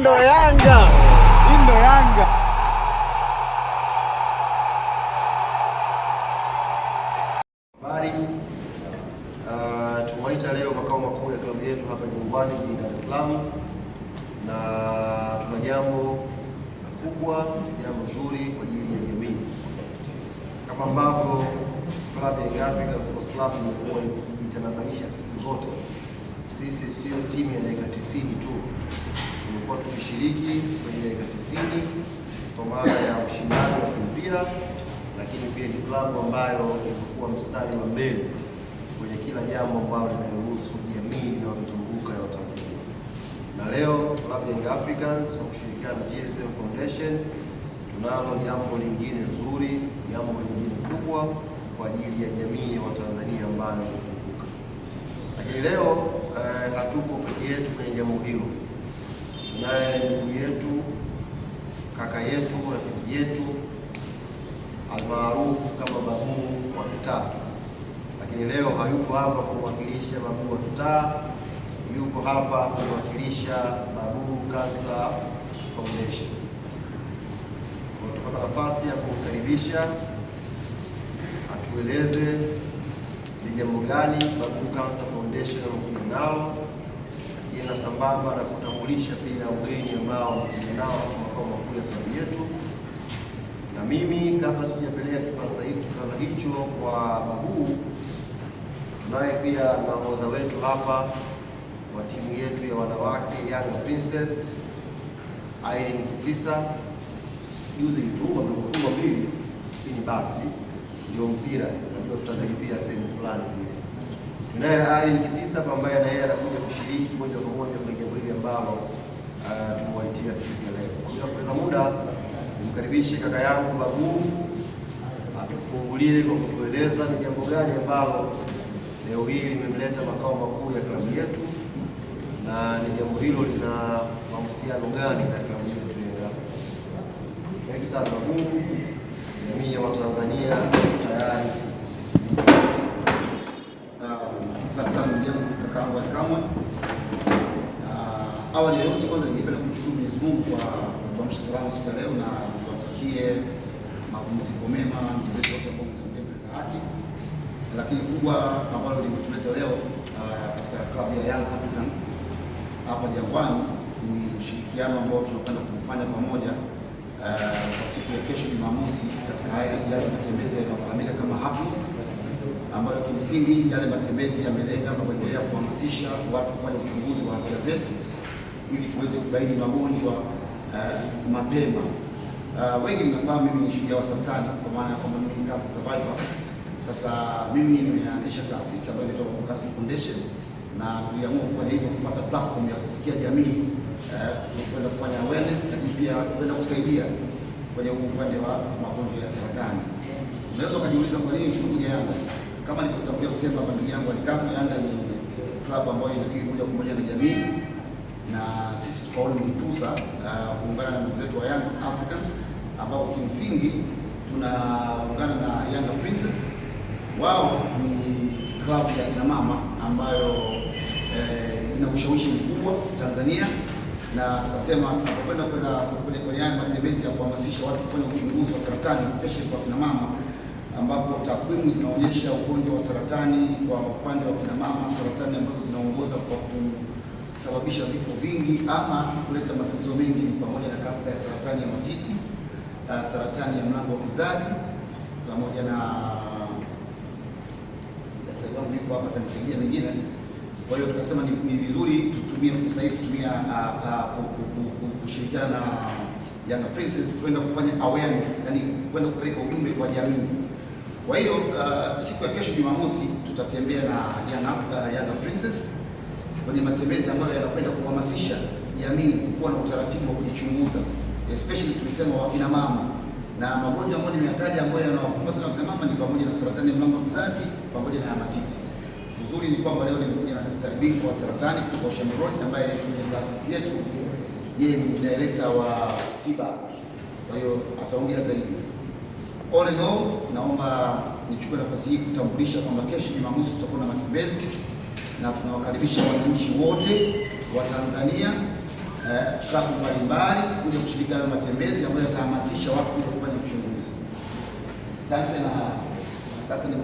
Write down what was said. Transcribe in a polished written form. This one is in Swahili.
ndo Yanga. Hii ndo Yanga. Habari. Tumewaita leo makao makuu ya klabu yetu hapa Jangwani jijini Dar es Salaam, na tuna jambo kubwa, jambo zuri kwa ajili ya jamii. Kama ambavyo klabu ya Young Africans Sports Club imekuwa ikitanabanisha siku zote, sisi sio timu ya dakika 90 tu. Tumekuwa tukishiriki kwenye dakika 90 kwa maana ya ushindani wa mpira, lakini pia ni klabu ambayo imekuwa mstari wa mbele kwenye kila jambo ambalo linahusu jamii inayotuzunguka ya Watanzania. Na leo klabu ya Young Africans kwa kushirikiana na GSM Foundation tunalo jambo lingine zuri, jambo lingine kubwa kwa ajili ya jamii ya Watanzania ambayo inatuzunguka. Lakini leo hatuko peke yetu kwenye jambo hilo. Tunaye ndugu yetu, kaka yetu, rafiki yetu almaarufu kama Babu wa Kitaa. Lakini leo hayuko hapa kumwakilisha Babu wa Kitaa, yuko hapa kumwakilisha Babu Cancer Foundation. Tunapata nafasi ya kumkaribisha atueleze ni jambo gani Babu Cancer Foundation wamekuja nao, ina sambamba na kutambulisha pia ugeni ambao wamekuja nao makao makuu ya klabu yetu. Na mimi kabla sijapeleka kipaza hicho kwa Babu, tunaye pia nahodha wetu hapa wa timu yetu ya wanawake Young Princess, Irene Kisisa. Juzi tu wamekufunga mbili, ni basi ndio mpira, ndio tutazilipia sehemu fulani zile. Tunaye Irene Kisisa ambaye na yeye anakuja kushiriki moja kwa moja kwenye jambo hili ambalo tumewaitia siku ya leo. Kwa muda nimkaribishe kaka yangu Babu atufungulie kwa kutueleza ni jambo gani ambalo leo hii limemleta makao makuu ya klabu yetu, na ni jambo hilo lina mahusiano gani na klabu yetu ya Karibu sana Babu. Jamii ya Watanzania tayari kusikiliza. Asante sana kakaangu Kamwe. Awali ya yote kwanza ningependa kumshukuru Mwenyezi Mungu kwa kutuamsha salama siku ya leo, na tuwatakie mapumziko mema ndugu zetu wote ambao mtaendelea mbele za haki. Lakini kubwa ambalo limetuleta leo katika klabu ya Young African hapa Jangwani ni ushirikiano ambao tunapenda kufanya pamoja kwa siku ya kesho Jumamosi katika yale matembezi yanayofahamika kama Happy, ambayo kimsingi yale matembezi yamelenga kuendelea kuhamasisha watu kufanya uchunguzi wa afya zetu ili tuweze kubaini magonjwa mapema. Wengi mnafahamu mimi ni shujaa wa saratani, kwa maana ya kwamba mimi ni cancer survivor. Sasa mimi nimeanzisha taasisi ambayo inaitwa Babu Cancer Foundation, na tuliamua kufanya hivyo kupata platform ya kufikia jamii, kwenda kufanya awareness, lakini pia kwenda kusaidia kwenye upande wa magonjwa ya saratani. Unaweza kujiuliza kwa nini tunakuja Yanga? Kama nilivyotangulia kusema hapa, ndugu yangu Alikamwe, Yanga ni club ambayo inadili moja kwa moja na jamii, na sisi tukaona ni fursa kuungana na ndugu zetu wa Young Africans ambao kimsingi tunaungana na Young Princess. Wao ni club ya kina mama ambayo ina ushawishi mkubwa Tanzania, na tukasema tunapokwenda kwenye haya matembezi ya kuhamasisha watu kufanya uchunguzi wa saratani especially kwa kina mama, ambapo takwimu zinaonyesha ugonjwa wa saratani kwa upande wa kina mama, saratani ambazo zinaongoza kwa kusababisha vifo vingi ama kuleta matatizo mengi ni pamoja na kansa ya saratani ya matiti, saratani ya mlango wa kizazi, pamoja na daktari wangu yuko hapa atanisaidia mengine. Kwa hiyo tukasema ni vizuri tutumie fursa hii, kushirikiana na Young Princess kwenda kufanya awareness, yani kwenda kupeleka ujumbe kwa jamii. Kwa hiyo siku ya kesho Jumamosi tutatembea na Young Princess kwenye matembezi ambayo yanakwenda kuhamasisha jamii kuwa na utaratibu wa kujichunguza, especially tulisema wakina mama, na magonjwa ambayo nimeyataja ambayo yanawakumba sana wakina mama ni pamoja na saratani ya mlango wa kizazi pamoja na matiti. Uzuri ni kwamba leo nimekuja na daktari bingwa wa saratani kutoka Ocean Road ambaye kwenye taasisi yetu yeye ni director wa tiba, kwa hiyo ataongea zaidi. All in all, naomba nichukue nafasi hii kutambulisha kwamba kesho Jumamosi tutakuwa na matembezi, na tunawakaribisha wananchi wote wa Tanzania klabu mbalimbali kuja kushiriki hayo matembezi ambayo yatahamasisha watu kuja kufanya uchunguzi. Asante na sasa ni